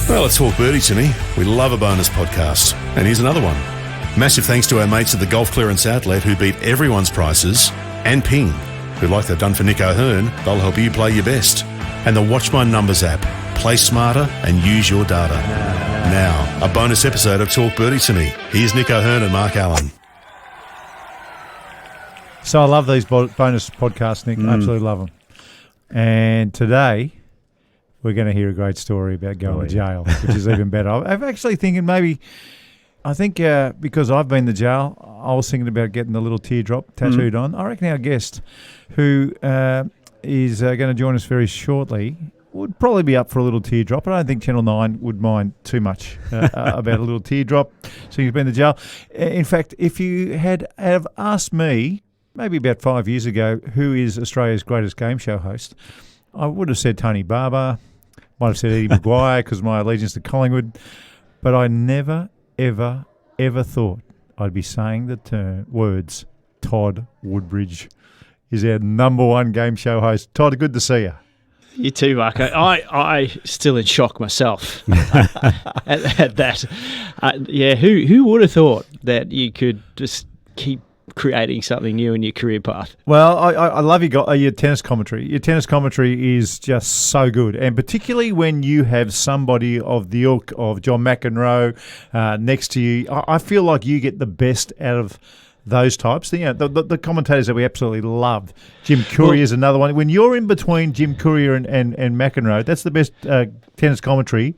Well, it's Talk Birdie to me. We love a bonus podcast. And here's another one. Massive thanks to our mates at the Golf Clearance Outlet who beat everyone's prices, and Ping, who, like they've done for Nick O'Hearn, they'll help you play your best. And the Watch My Numbers app. Play smarter and use your data. Now, a bonus episode of Talk Birdie to me. Here's Nick O'Hearn and Mark Allen. So I love these bonus podcasts, Nick. Absolutely love them. And today, we're going to hear a great story about going to jail, which is even better. I'm actually thinking because I've been to jail, I was thinking about getting the little teardrop tattooed on. I reckon our guest, who is going to join us very shortly, would probably be up for a little teardrop. I don't think Channel 9 would mind too much about a little teardrop. So you've been to jail. In fact, if you have asked me, maybe about 5 years ago, who is Australia's greatest game show host, I would have said Tony Barber, might have said Eddie Maguire because of my allegiance to Collingwood, but I never, ever, ever thought I'd be saying the words Todd Woodbridge is our number one game show host. Todd, good to see you. You too, Mark. I still in shock myself at that. Who would have thought that you could just keep creating something new in your career path? Well, I love your tennis commentary. Your tennis commentary is just so good, and particularly when you have somebody of the ilk of John McEnroe next to you, I feel like you get the best out of those types. The commentators that we absolutely love. Jim Courier is another one. When you're in between Jim Courier and McEnroe, that's the best tennis commentary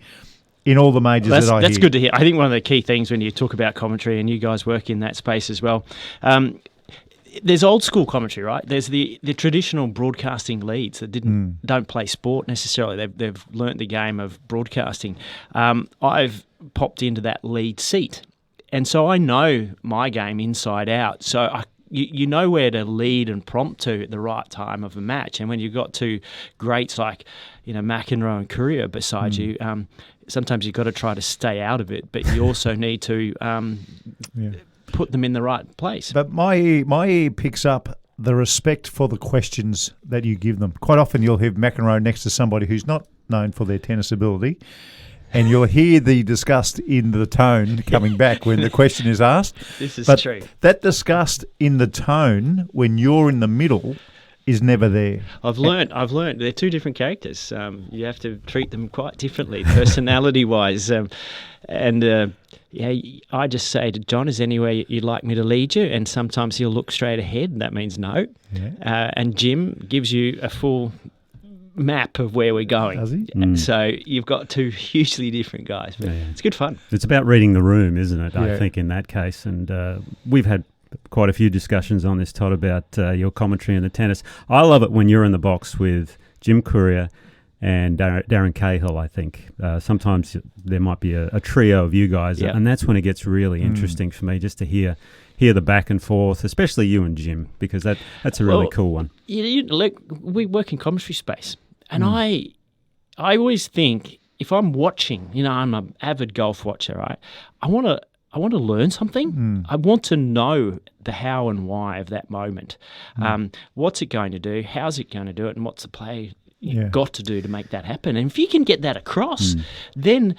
in all the majors that I hear. That's good to hear. I think one of the key things when you talk about commentary, and you guys work in that space as well, there's old school commentary, right? There's the traditional broadcasting leads that don't play sport necessarily. They've learnt the game of broadcasting. I've popped into that lead seat, and so I know my game inside out. So you know where to lead and prompt to at the right time of a match. And when you've got two greats like McEnroe and Courier beside you, sometimes you've got to try to stay out of it, but you also need to put them in the right place. But my ear picks up the respect for the questions that you give them. Quite often you'll have McEnroe next to somebody who's not known for their tennis ability, and you'll hear the disgust in the tone coming back when the question is asked. This is true. That disgust in the tone when you're in the middle is never there. I've learned they're two different characters. You have to treat them quite differently, personality-wise. I just say to John, is there anywhere you'd like me to lead you? And sometimes he'll look straight ahead, and that means no. Yeah. And Jim gives you a full map of where we're going. Does he? So you've got two hugely different guys. But it's good fun. It's about reading the room, isn't it, I think, in that case. And we've had quite a few discussions on this, Todd, about your commentary in the tennis. I love it when you're in the box with Jim Courier and Darren Cahill, I think. Sometimes there might be a trio of you guys, and that's when it gets really interesting for me, just to hear the back and forth, especially you and Jim, because that's a really cool one. Look, we work in commentary space, and I always think, if I'm watching, I'm an avid golf watcher, right? I want to learn something. I want to know the how and why of that moment. What's it going to do? How's it going to do it? And what's the play you've got to do to make that happen? And if you can get that across, then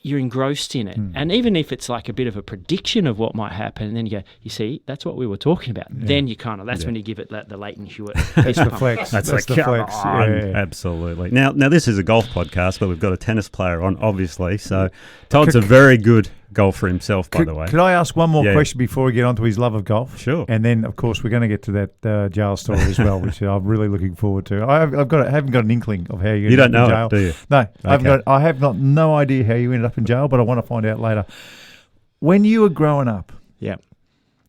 you're engrossed in it. And even if it's like a bit of a prediction of what might happen, and then you go, you see, that's what we were talking about. Then you that's when you give it the Leighton Hewitt. That's the flex. That's the flex. Yeah. Absolutely. Now this is a golf podcast, but we've got a tennis player on, obviously. So Todd's a very good golfer himself, by the way. Could I ask one more question before we get on to his love of golf? Sure. And then, of course, we're going to get to that jail story as well, which I'm really looking forward to. I haven't got an inkling of how you ended up in jail. It, do you? No, I have no idea how you ended up in jail, but I want to find out later. When you were growing up,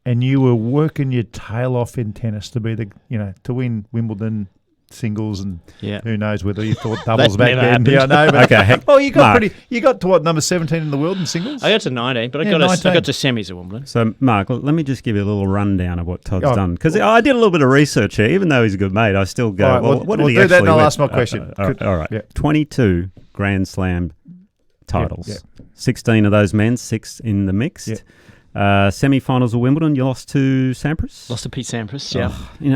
and you were working your tail off in tennis to be to win Wimbledon singles, and who knows whether you thought doubles back then. Yeah, I know. But, okay. Well, you got to what, number 17 in the world in singles? I got to 19, but I got to semis at Wimbledon. So, Mark, let me just give you a little rundown of what Todd's done, because I did a little bit of research here. Even though he's a good mate, I still go. Right, what did he do actually that, and I'll win? ask my question. All right. 22 Grand Slam titles. Yeah. 16 of those men, 6 in the mixed. Semi-finals of Wimbledon, you lost to Sampras? Lost to Pete Sampras, yeah.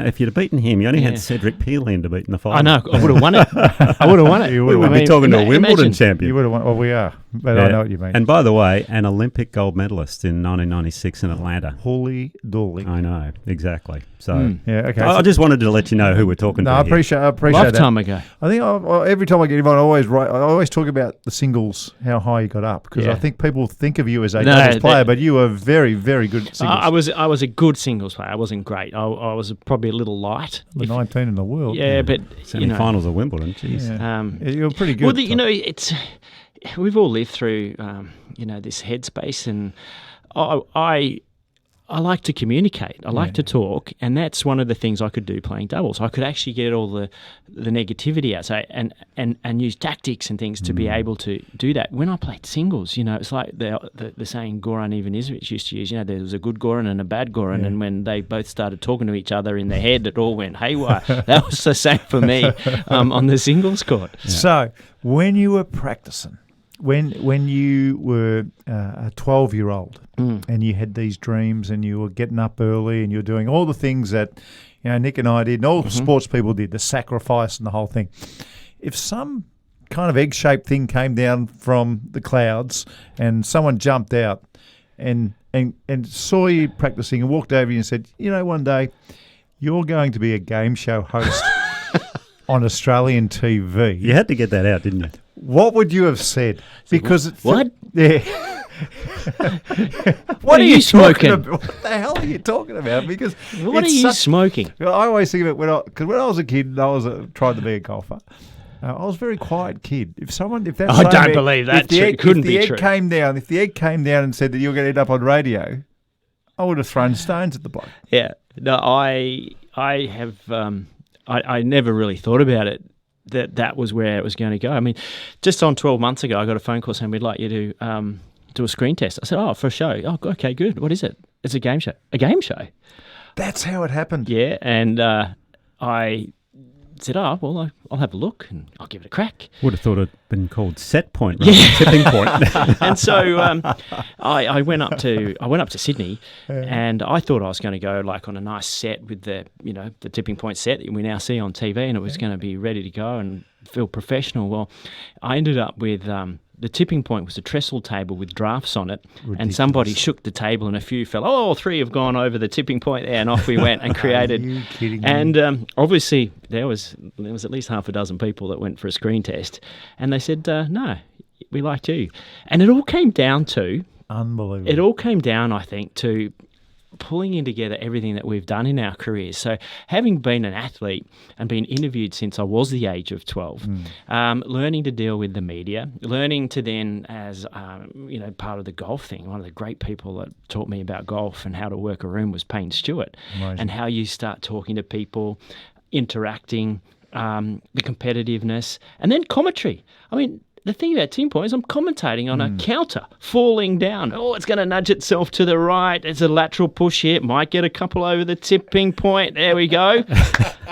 If you'd have beaten him, you only had Cedric Pearland to beat in the final. I know. I would have won it. I would have won it. We would be talking to a Wimbledon champion. You would have won. Well, we are, but I know what you mean. And by the way, an Olympic gold medalist in 1996 in Atlanta. Holy dolly. I know, exactly. So, yeah, okay. I just wanted to let you know who we're talking to. I appreciate that. Lifetime ago. I think every time I get involved, I always talk about the singles, how high you got up, because I think people think of you as a doubles player, but you were very, very good at singles. I was a good singles player. I wasn't great. I was probably a little light. The 19 in the world. Yeah, but semi-finals of Wimbledon. Jeez. Yeah. You were pretty good. Well, it's we've all lived through this headspace, and I like to communicate. I like to talk, and that's one of the things I could do playing doubles. I could actually get all the negativity out, and use tactics and things to be able to do that. When I played singles, it's like the saying Goran Ivanisevic used to use. There was a good Goran and a bad Goran, and when they both started talking to each other in their head, it all went haywire. That was the same for me on the singles court. Yeah. So when you were practicing, when you were a 12-year-old and you had these dreams and you were getting up early and you were doing all the things that Nick and I did and all the sports people did, the sacrifice and the whole thing, if some kind of egg-shaped thing came down from the clouds and someone jumped out and saw you practicing and walked over you and said, one day you're going to be a game show host on Australian TV. You had to get that out, didn't you? What would you have said? Because what? Yeah. What are you smoking? What the hell are you talking about? Because what are you smoking? I always think of it when I was a kid and I was tried to be a golfer. I was a very quiet kid. If that I don't believe that couldn't be true. If the egg came down and said that you were going to end up on radio, I would have thrown stones at the bloke. Yeah. No, I have. I never really thought about it. That was where it was going to go. I mean, just on 12 months ago, I got a phone call saying we'd like you to do a screen test. I said, for a show. Oh, okay, good. What is it? It's a game show. A game show? That's how it happened. Yeah, and I said, I'll have a look and I'll give it a crack. Would have thought it had been called Set Point rather than Tipping Point. And so I went up to Sydney, and I thought I was going to go like on a nice set with the Tipping Point set that we now see on TV, and it was going to be ready to go and feel professional. Well, I ended up with the tipping point was a trestle table with drafts on it. Ridiculous. And somebody shook the table and a few fell. Oh, 3 have gone over the tipping point there, and off we went and created. Are you kidding me? And obviously there was at least half a dozen people that went for a screen test, and they said, no, we liked you. And it all came down to... Unbelievable. It all came down, I think, to pulling in together everything that we've done in our careers. So having been an athlete and been interviewed since I was the age of 12, learning to deal with the media, learning to then, as part of the golf thing, one of the great people that taught me about golf and how to work a room was Payne Stewart. Amazing. And how you start talking to people, interacting, the competitiveness, and then commentary. I mean, the thing about Team Point is I'm commentating on a counter, falling down. Oh, it's going to nudge itself to the right. There's a lateral push here. It might get a couple over the tipping point. There we go.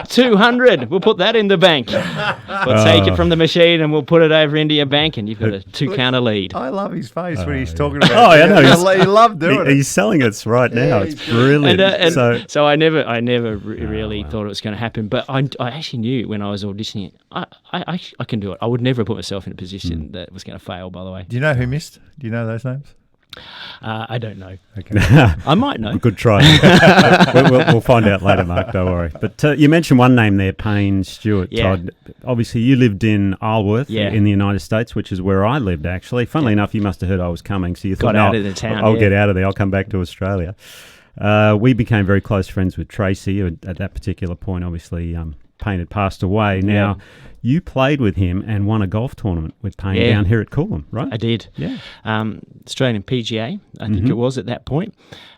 200. We'll put that in the bank. We'll take it from the machine and we'll put it over into your bank, and you've got a 2-counter lead. I love his face when he's talking about it. I know. He loved doing it. He's selling us right now. It's brilliant. So I never really thought it was going to happen, but I actually knew when I was auditioning, I can do it. I would never put myself in a position that was going to fail, by the way. Do you know who missed? Do you know those names? I don't know. Okay. I might know. Good try. we'll find out later, Mark. Don't worry. But you mentioned one name there, Payne Stewart. Yeah. Todd. Obviously, you lived in Isleworth in the United States, which is where I lived, actually. Funnily enough, you must have heard I was coming, so you thought, out of the town. I'll get out of there. I'll come back to Australia. We became very close friends with Tracy. At that particular point, obviously, Payne had passed away. Now, you played with him and won a golf tournament with Payne down here at Coolum, right? I did. Yeah. Australian PGA, I think it was at that point.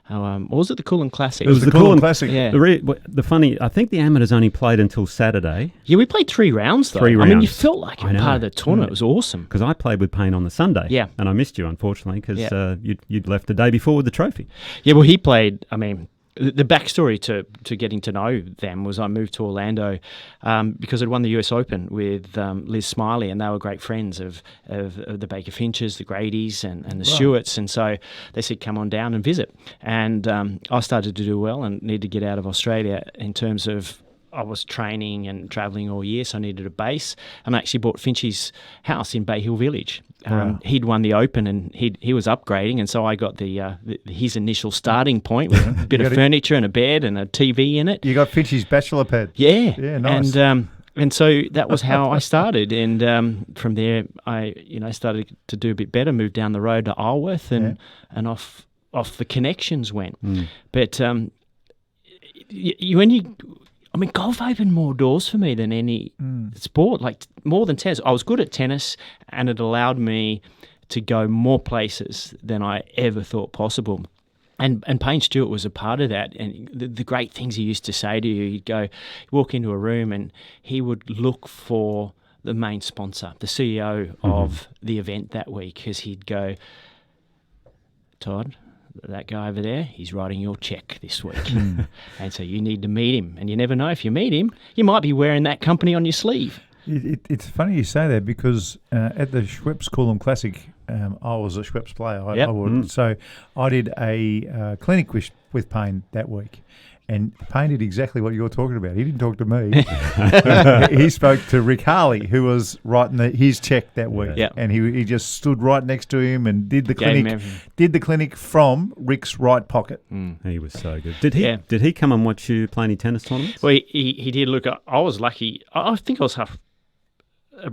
Or was it the Coolum Classic? It was the Coolum Classic. Yeah. The funny, I think the amateurs only played until Saturday. Yeah, we played 3 rounds, though. 3 rounds. I mean, you felt like you were part of the tournament. It was awesome. Because I played with Payne on the Sunday. Yeah. And I missed you, unfortunately, because you'd left the day before with the trophy. Yeah, well, he played, I mean, the backstory to getting to know them was I moved to Orlando because I'd won the US Open with Liz Smiley, and they were great friends of the Baker Finches, the Gradys, and the Stewarts. And so they said, come on down and visit. And I started to do well and needed to get out of Australia in terms of I was training and travelling all year, so I needed a base. And I actually bought Finchie's house in Bay Hill Village. He'd won the Open and he was upgrading, and so I got his initial starting point with a bit of furniture and a bed and a TV in it. You got Finchie's bachelor pad. Yeah. Yeah, nice. And so that was how I started, and from there I started to do a bit better. Moved down the road to Isleworth, and off the connections went. But golf opened more doors for me than any sport, like more than tennis. I was good at tennis, and it allowed me to go more places than I ever thought possible. And Payne Stewart was a part of that. And the great things he used to say to you, you'd walk into a room and he would look for the main sponsor, the CEO of the event that week, because he'd go, Todd, that guy over there, he's writing your check this week. And so you need to meet him. And you never know, if you meet him, you might be wearing that company on your sleeve. It's funny you say that, because at the Schweppes Coolum Classic, I was a Schweppes player. So I did a clinic with Payne that week. And Payne did exactly what you're talking about. He didn't talk to me. He spoke to Rick Harley, who was writing his check that week. Yeah. And he just stood right next to him and did the clinic from Rick's right pocket. He was so good. Did he come and watch you play any tennis tournaments? Well, he did. Look, I was lucky. I think I was half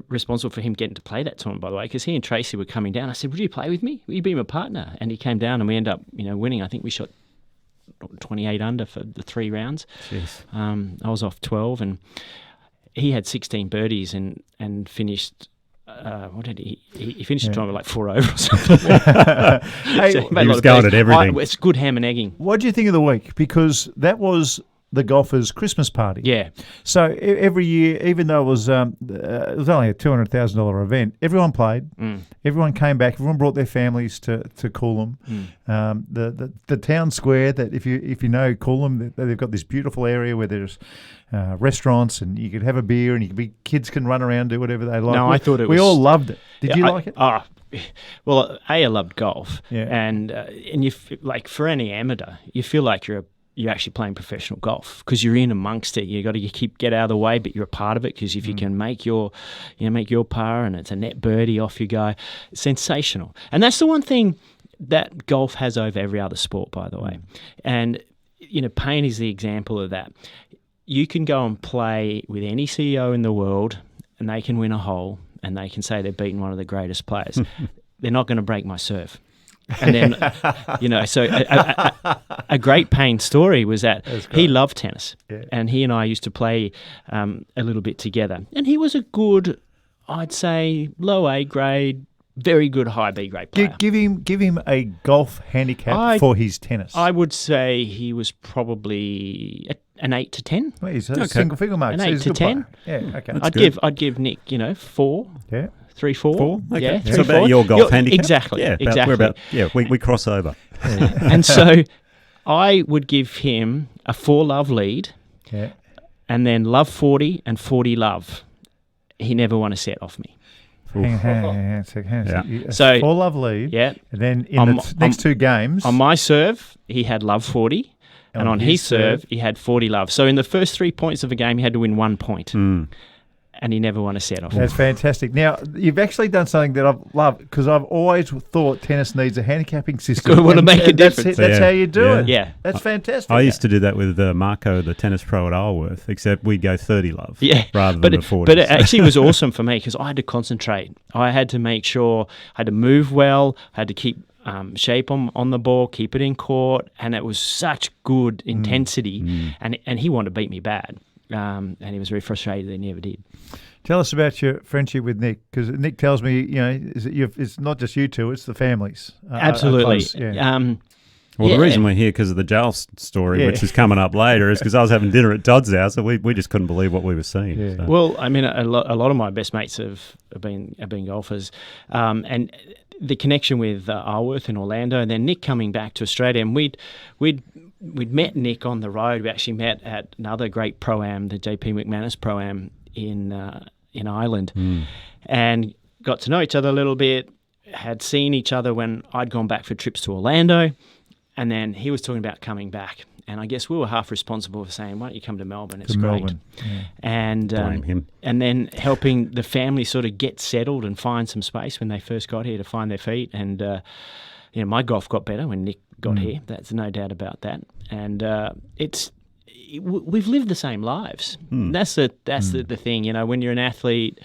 responsible for him getting to play that tournament, by the way, because he and Tracy were coming down. I said, would you play with me? Will you be my partner? And he came down, and we ended up winning. I think we shot 28 under for the 3 rounds. Jeez. I was off 12, and he had 16 birdies and finished. What did he? He finished the tournament like 4 over or something. He was going at everything. It's good ham and egging. What do you think of the week? Because that was the golfers' Christmas party. Yeah. So every year, even though it was only a $200,000 event, everyone played. Everyone came back. Everyone brought their families to Coolum. The town square, that if you know Coolum, they've got this beautiful area where there's restaurants, and you could have a beer, and kids can run around, do whatever they like. No, I thought it was. We all loved it. Did you like it? Well, I loved golf, and you like, for any amateur, you feel like you're actually playing professional golf, because you're in amongst it. You got to get out of the way, but you're a part of it, because if you can make your par and it's a net birdie, off you go. Sensational. And that's the one thing that golf has over every other sport, by the way. And Payne is the example of that. You can go and play with any CEO in the world, and they can win a hole, and they can say they've beaten one of the greatest players. They're not going to break my serve. And then, so a great Payne story was that he loved tennis, and he and I used to play a little bit together. And he was a good, I'd say, low A grade, very good high B grade player. Give him a golf handicap for his tennis. I would say he was probably an 8 to 10. Well, he's a single figure mark. An 8 to 10. Player. Yeah, okay. I'd give Nick 4. Yeah. 3, 4. 4? Okay. Yeah, 3, so 4. about your golf handicap? Exactly. Yeah, exactly. We cross over. And so I would give him a 4 love lead, and then love 40 and 40 love. He never won a set off me. Hang on a second. So 4 love lead. Yeah. And then in the next 2 games, on my serve, he had love 40. And on his serve, he had 40 love. So in the first 3 points of a game, he had to win 1 point. And he never won a set off. That's fantastic. Now, you've actually done something that I've loved, because I've always thought tennis needs a handicapping system. Good, want to make a difference. That's how you do it. Yeah. That's fantastic. I used to do that with Marco, the tennis pro at Isleworth, except we'd go 30 love rather than the 40. But it actually was awesome for me, because I had to concentrate. I had to make sure I had to move well, I had to keep shape on the ball, keep it in court, and it was such good intensity. And he wanted to beat me bad. And he was very frustrated that he never did. Tell us about your friendship with Nick, because Nick tells me, it's not just you two, it's the families. Absolutely. Well, the reason we're here because of the jail story, which is coming up later, is because I was having dinner at Todd's house, and we just couldn't believe what we were seeing. Yeah. So. Well, I mean, a lot of my best mates have been golfers, and the connection with Isleworth in Orlando, and then Nick coming back to Australia, and we'd we'd met Nick on the road. We actually met at another great Pro-Am, the JP McManus Pro-Am in Ireland, and got to know each other a little bit, had seen each other when I'd gone back for trips to Orlando, and then he was talking about coming back. And I guess we were half responsible for saying, why don't you come to Melbourne? It's great. Melbourne. Yeah. And Blame him. And then helping the family sort of get settled and find some space when they first got here to find their feet. And, my golf got better when Nick got here. That's no doubt about that. And we've lived the same lives. That's the thing. When you're an athlete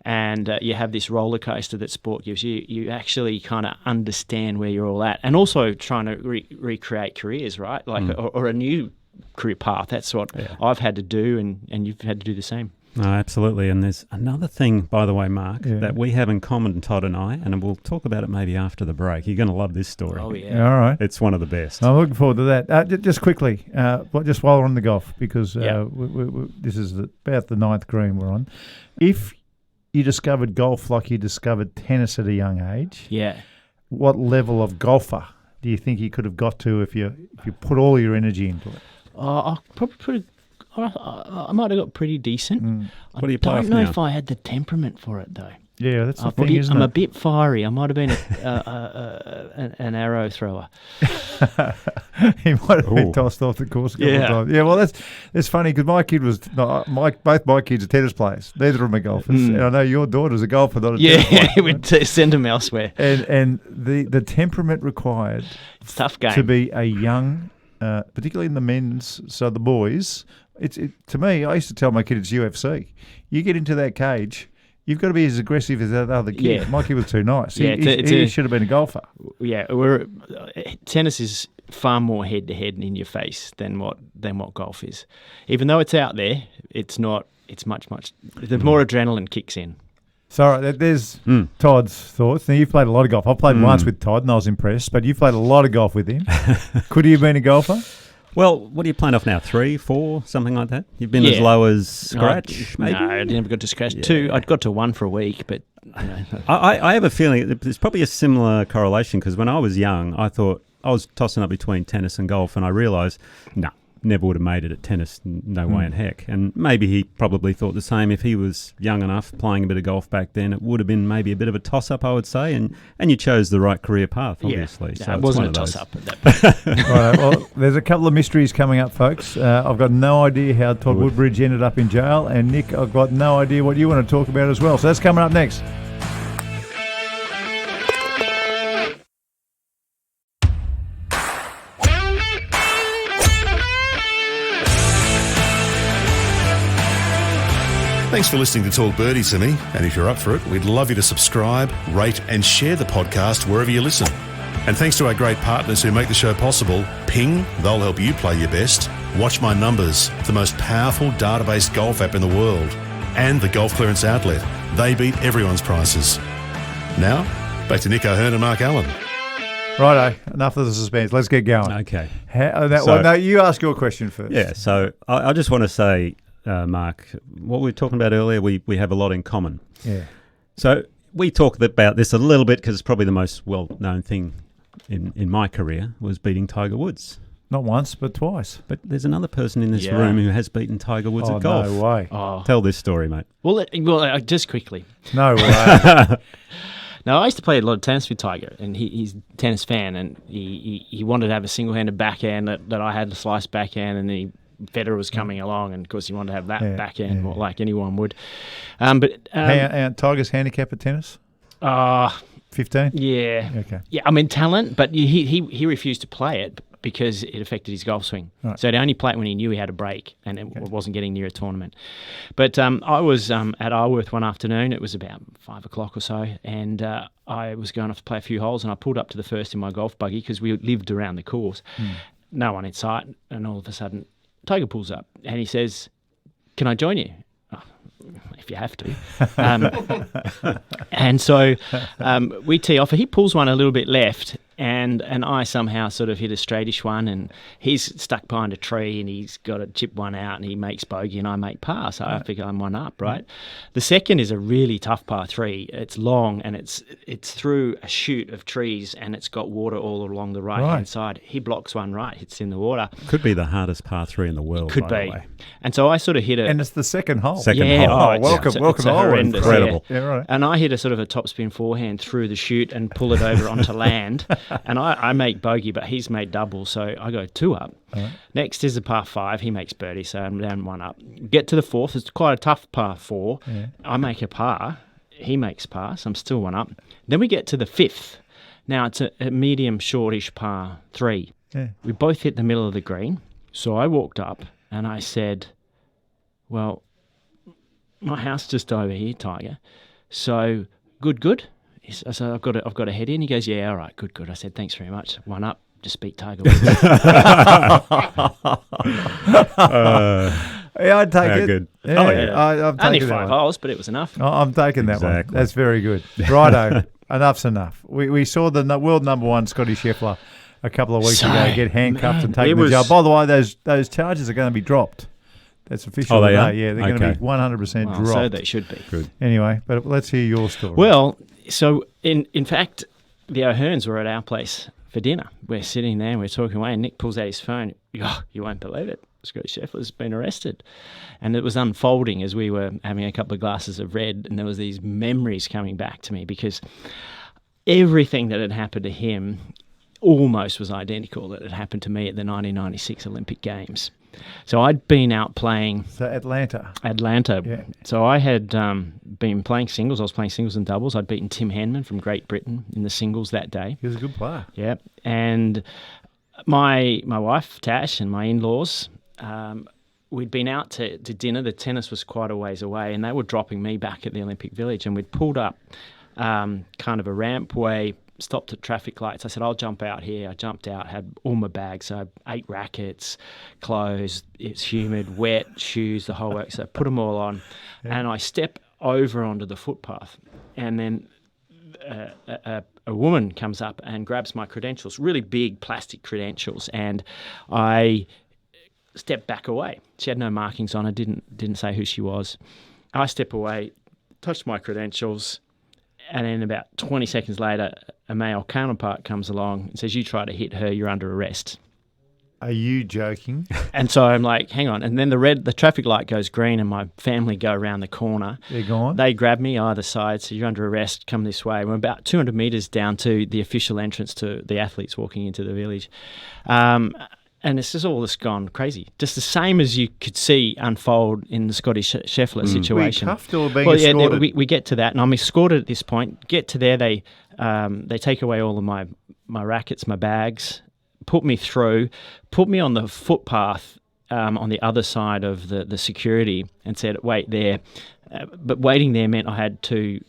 and you have this roller coaster that sport gives you, you actually kind of understand where you're all at, and also trying to recreate careers, right? Like or a new career path. That's what I've had to do, and you've had to do the same. No, absolutely. And there's another thing, by the way, Mark, that we have in common, Todd and I, and we'll talk about it maybe after the break. You're going to love this story. Oh, yeah. All right. It's one of the best. I'm looking forward to that. Just quickly, just while we're on the golf, because this is about the 9th green we're on. If you discovered golf like you discovered tennis at a young age, what level of golfer do you think you could have got to if you put all your energy into it? I'll probably I might have got pretty decent. What do you play I off don't know now? if I had the temperament for it, though. Yeah, that's the thing, isn't I'm it? a bit fiery. I might have been an arrow thrower. He might have been tossed off the course a couple of times. Yeah, well, it's funny because my kid was both my kids are tennis players. Neither of them are golfers. And I know your daughter's a golfer, not a tennis player. Yeah, we'd send them elsewhere. And the temperament required It's a tough game. to be a young, particularly in the men's, so the boys. To me, I used to tell my kid it's UFC. You get into that cage, you've got to be as aggressive as that other kid. Yeah. My kid was too nice. Yeah, he should have been a golfer. Yeah, tennis is far more head to head and in your face than what golf is. Even though it's out there, it's not. It's much the more adrenaline kicks in. So there's Todd's thoughts. Now, you've played a lot of golf. I've played once with Todd and I was impressed, but you've played a lot of golf with him. Could he have been a golfer? Well, what are you playing off now? 3, 4, something like that? You've been as low as scratch, maybe? No, I never got to scratch. 2, I'd got to 1 for a week, but... I have a feeling there's probably a similar correlation, because when I was young, I thought I was tossing up between tennis and golf, and I realised, never would have made it at tennis, no way in heck. And maybe he probably thought the same. If he was young enough, playing a bit of golf back then, it would have been maybe a bit of a toss-up, I would say, and you chose the right career path, obviously. Yeah, so it wasn't a toss-up at that point. Right, well, there's a couple of mysteries coming up, folks. I've got no idea how Todd Woodbridge ended up in jail, and Nick, I've got no idea what you want to talk about as well. So that's coming up next. Thanks for listening to Talk Birdie to me, and if you're up for it, we'd love you to subscribe, rate and share the podcast wherever you listen. And thanks to our great partners who make the show possible, Ping, they'll help you play your best, Watch My Numbers, the most powerful database golf app in the world, and the Golf Clearance Outlet. They beat everyone's prices. Now, back to Nick O'Hearn and Mark Allen. Righto, enough of the suspense. Let's get going. Okay. No, you ask your question first. Yeah, so I just want to say, Mark, what we were talking about earlier, we have a lot in common. Yeah. So we talked about this a little bit because it's probably the most well-known thing in my career was beating Tiger Woods. Not once, but twice. But there's another person in this room who has beaten Tiger Woods at golf. No way. Tell this story, mate. Well, just quickly. No way. No, I used to play a lot of tennis with Tiger, and he's a tennis fan, and he wanted to have a single-handed backhand that I had a slice backhand, and Federer was coming along, and of course he wanted to have that backhand, like anyone would. And Tiger's handicap at tennis? 15? Yeah. Okay. Yeah, I mean, talent, but he refused to play it because it affected his golf swing. Right. So he'd only play it when he knew he had a break and it wasn't getting near a tournament. But I was at Isleworth one afternoon. It was about 5 o'clock or so, and I was going off to play a few holes, and I pulled up to the first in my golf buggy because we lived around the course. No one in sight, and all of a sudden Tiger pulls up and he says, "Can I join you?" If you have to. And so we tee off. He pulls one a little bit left, And I somehow sort of hit a straightish one, and he's stuck behind a tree, and he's got to chip one out, and he makes bogey, and I make par. So I figure I'm one up, right? The second is a really tough par 3. It's long, and it's through a chute of trees, and it's got water all along the right-hand side. He blocks one right, hits in the water. Could be the hardest par 3 in the world, Could by be. the way. And so I sort of hit a... And it's the second hole. Second yeah, hole. oh, welcome it's to horrendous. Incredible. Yeah, right. And I hit a sort of a topspin forehand through the chute and pull it over onto land. And I make bogey, but he's made double, so I go 2 up. Next is a par 5. He makes birdie, so I'm down 1 up. Get to the 4th. It's quite a tough par 4. Yeah. I make a par. He makes par, so I'm still 1 up. Then we get to the 5th. Now it's a medium shortish par 3. Yeah. We both hit the middle of the green. So I walked up and I said, well, my house just over here, Tiger. So good. I said, I've got to head in. He goes, yeah, all right, good. I said, thanks very much. 1 up, just beat Tiger Woods. Yeah, I'd take it. Good. Yeah, Oh, yeah. I've Only taken that 5 one. holes, but it was enough. I'm taking that one. That's very good. Righto, enough's enough. We saw the world number 1 Scotty Scheffler a couple of weeks ago get handcuffed and taken the job. By the way, those charges are going to be dropped. That's official. Oh, they are? Yeah, they're going to be 100% dropped. So they should be. Good. Anyway, but let's hear your story. Well, so in fact, the O'Hearns were at our place for dinner. We're sitting there and we're talking away, and Nick pulls out his phone. Oh, you won't believe it. Scotty Scheffler's been arrested. And it was unfolding as we were having a couple of glasses of red, and there was these memories coming back to me because everything that had happened to him almost was identical that had happened to me at the 1996 Olympic Games. So I'd been out playing... So Atlanta. Yeah. So I had been playing singles. I was playing singles and doubles. I'd beaten Tim Henman from Great Britain in the singles that day. He was a good player. Yeah. And my wife, Tash, and my in-laws... we'd been out to dinner. The tennis was quite a ways away, and they were dropping me back at the Olympic Village, and we'd pulled up kind of a rampway, stopped at traffic lights. I said, I'll jump out here. I jumped out, had all my bags, so 8 rackets, clothes, it's humid, wet, shoes, the whole works. So I put them all on, and I step over onto the footpath, and then a woman comes up and grabs my credentials, really big plastic credentials, and I... stepped back away. She had no markings on her, didn't say who she was. I step away, touched my credentials, and then about 20 seconds later, a male counterpart comes along and says, you try to hit her, you're under arrest. Are you joking? And so I'm like, hang on. And then the traffic light goes green and my family go around the corner. They're gone? They grab me either side, so you're under arrest, come this way. We're about 200 metres down to the official entrance to the athletes walking into the village. And it's just all this gone crazy. Just the same as you could see unfold in the Scotty Scheffler situation. Were you cuffed or being escorted? We get to that, and I'm escorted at this point. Get to there, they take away all of my rackets, my bags, put me through, put me on the footpath on the other side of the security and said, wait there. But waiting there meant I had to...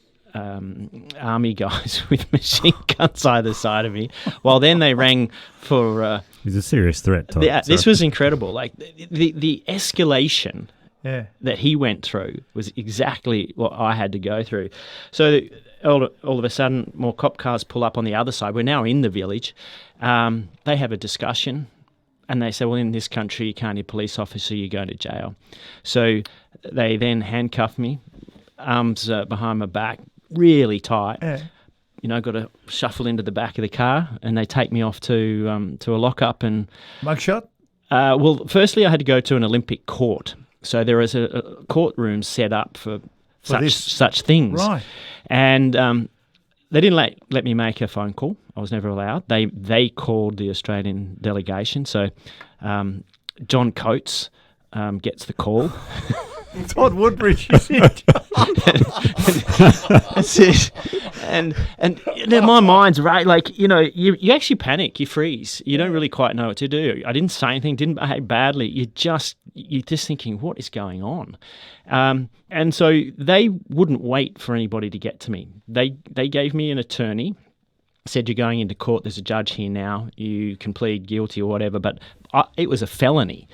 army guys with machine guns either side of me. Well, then they rang for... He's a serious threat, Todd. This was incredible. Like the escalation that he went through was exactly what I had to go through. So all of a sudden, more cop cars pull up on the other side. We're now in the village. They have a discussion. And they say, well, in this country, you can't be a police officer, you go to jail. So they then handcuff me, arms behind my back, really tight. Yeah. You know, got to shuffle into the back of the car, and they take me off to a lockup and mugshot. Well, firstly, I had to go to an Olympic court, so there is a courtroom set up for such things. Right. And they didn't let me make a phone call. I was never allowed. They called the Australian delegation. So John Coates gets the call. Todd Woodbridge. That's it. And my mind's right. Like, you know, you actually panic. You freeze. You don't really quite know what to do. I didn't say anything. Didn't behave badly. You're just thinking, what is going on? And so they wouldn't wait for anybody to get to me. They gave me an attorney. Said, you're going into court. There's a judge here now. You can plead guilty or whatever. But it was a felony,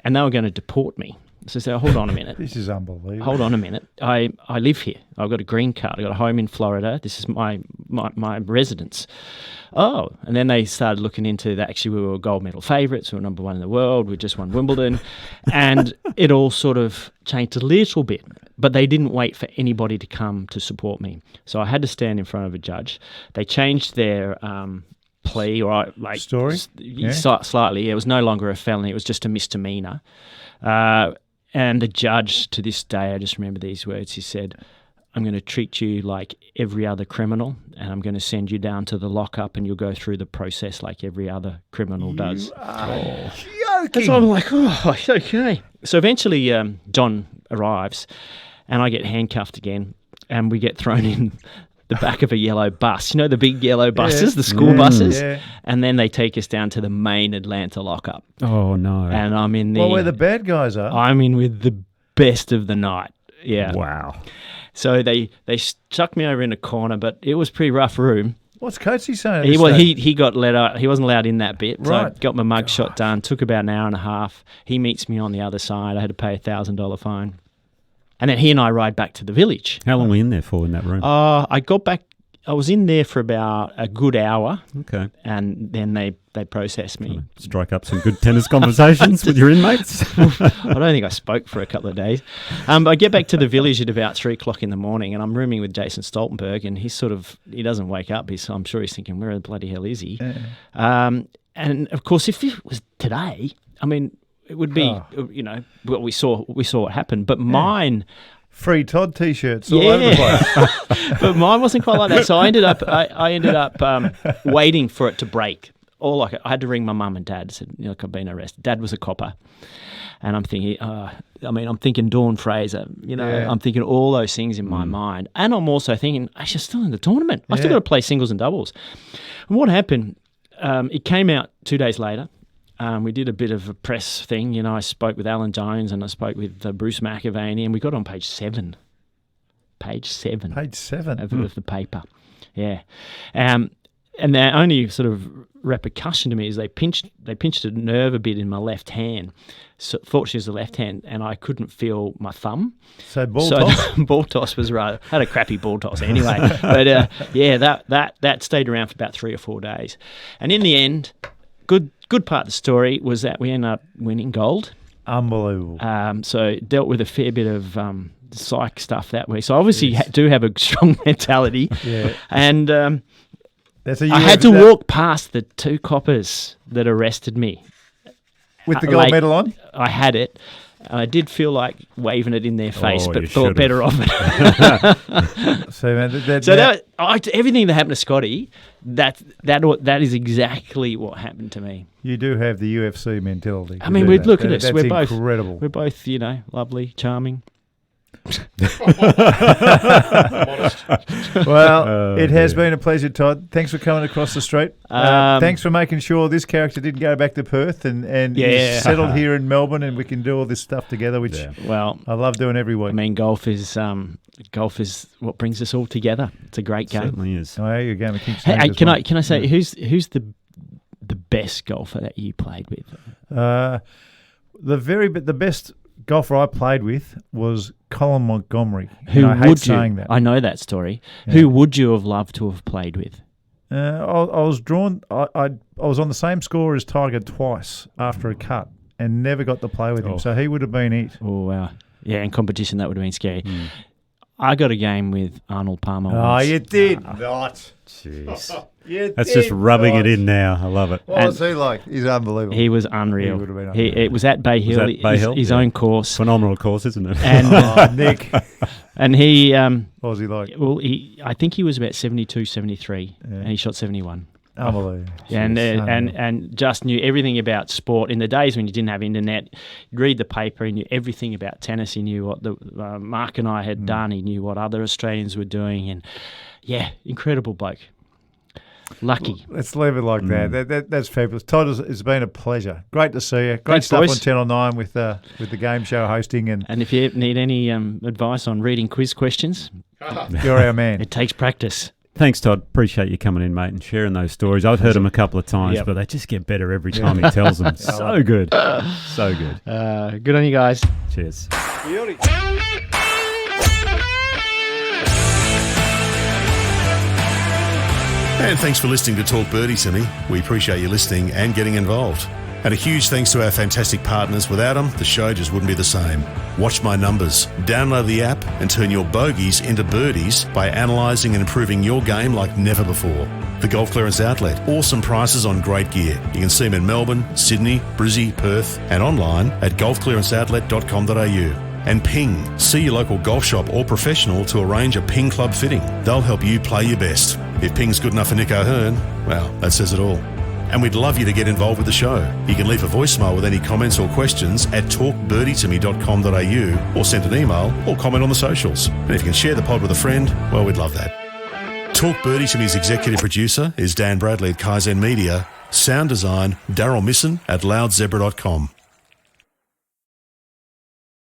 and they were going to deport me. So I said, hold on a minute. This is unbelievable. Hold on a minute. I live here. I've got a green card. I've got a home in Florida. This is my residence. Oh, and then they started looking into that. Actually, we were gold medal favourites. We were number 1 in the world. We just won Wimbledon. And it all sort of changed a little bit. But they didn't wait for anybody to come to support me. So I had to stand in front of a judge. They changed their plea, or like story? Slightly. It was no longer a felony. It was just a misdemeanour. And the judge, to this day, I just remember these words. He said, I'm going to treat you like every other criminal, and I'm going to send you down to the lockup, and you'll go through the process like every other criminal does. Joking. So I'm like, oh, okay. So eventually John arrives, and I get handcuffed again, and we get thrown in the back of a yellow bus. You know the big yellow buses, the school buses? Yeah. And then they take us down to the main Atlanta lockup. Oh, no. And I'm in the... Well, where the bad guys are. I'm in with the best of the night. Yeah. Wow. So they stuck me over in a corner, but it was a pretty rough room. What's Coatsy saying? He got let out. He wasn't allowed in that bit. So Right. I got my mug shot done. Took about an hour and a half. He meets me on the other side. I had to pay $1,000 fine. And then he and I ride back to the village. How long were you in there for in that room? I got back. I was in there for about a good hour. Okay. And then they processed me. Strike up some good tennis conversations with your inmates. I don't think I spoke for a couple of days. But I get back to the village at about 3 o'clock in the morning, and I'm rooming with Jason Stoltenberg, and he doesn't wake up. I'm sure he's thinking, where the bloody hell is he? Yeah. And of course, if it was today, I mean, it would be, well, we saw what happened. But mine... Free Todd T-shirts all over the place. But mine wasn't quite like that. So I ended up waiting for it to break. I had to ring my mum and dad. Said, look, I've been arrested. Dad was a copper, and I'm thinking, I'm thinking Dawn Fraser. I'm thinking all those things in my mind, and I'm also thinking, actually, I'm still in the tournament. I still got to play singles and doubles. And what happened? It came out 2 days later. We did a bit of a press thing. I spoke with Alan Jones and I spoke with Bruce McAvaney, and we got on page 7. Page 7. Page 7 of the paper. Yeah. And the only sort of repercussion to me is they pinched a nerve a bit in my left hand. So fortunately, it was the left hand, and I couldn't feel my thumb. So toss? Ball toss was I had a crappy ball toss anyway. But that stayed around for about 3 or 4 days. And in the end, good part of the story was that we ended up winning gold. Unbelievable. So dealt with a fair bit of psych stuff that way. So obviously do have a strong mentality. Yeah. And I had to walk past the 2 coppers that arrested me. With the gold medal on? I had it. I did feel like waving it in their face, but thought better of it. Everything that happened to Scotty, that is exactly what happened to me. You do have the UFC mentality. I mean, look at us. That's We're both incredible. We're both, lovely, charming. Well, it has been a pleasure, Todd. Thanks for coming across the street. Thanks for making sure this character didn't go back to Perth and is settled here in Melbourne, and we can do all this stuff together, which I love doing every week. I mean, golf is what brings us all together. It's a great game. It certainly is. Oh, you're a game of Kingston. Hey, can I say who's the best golfer that you played with? The best golfer I played with was Colin Montgomery. Who I hate saying that. I know that story. Yeah. Who would you have loved to have played with? I was drawn. I was on the same score as Tiger twice after a cut and never got to play with him. So he would have been it. Oh wow! Yeah, in competition that would have been scary. I got a game with Arnold Palmer. Oh, you did not. Jeez. That's just rubbing it in now. I love it. What was he like? He's unbelievable. He was unreal. He would have been unreal. It was at Bay Hill. His own course. Phenomenal course, isn't it? And Nick. And he... what was he like? Well, I think he was about 72, 73, and he shot 71. Unbelievable. And just knew everything about sport. In the days when you didn't have internet, you'd read the paper, he knew everything about tennis. He knew what Mark and I had done. He knew what other Australians were doing. And, incredible bloke. Lucky. Let's leave it like that. That's fabulous. Todd, it's been a pleasure. Great to see you. Great stuff boys. On Channel 9 with the game show hosting. And if you need any advice on reading quiz questions, you're our man. It takes practice. Thanks, Todd. Appreciate you coming in, mate, and sharing those stories. I've heard them a couple of times, but they just get better every time he tells them. So good. So good. Good on you guys. Cheers. And thanks for listening to Talk Birdie to Me. We appreciate you listening and getting involved. And a huge thanks to our fantastic partners. Without them, the show just wouldn't be the same. Watch My Numbers. Download the app and turn your bogeys into birdies by analysing and improving your game like never before. The Golf Clearance Outlet. Awesome prices on great gear. You can see them in Melbourne, Sydney, Brizzy, Perth, and online at golfclearanceoutlet.com.au. And Ping. See your local golf shop or professional to arrange a Ping Club fitting. They'll help you play your best. If Ping's good enough for Nick O'Hearn, well, that says it all. And we'd love you to get involved with the show. You can leave a voicemail with any comments or questions at talkbirdie2me.com.au or send an email or comment on the socials. And if you can share the pod with a friend, well, we'd love that. Talk Birdie to Me's executive producer is Dan Bradley at Kaizen Media. Sound design, Daryl Misson at loudzebra.com.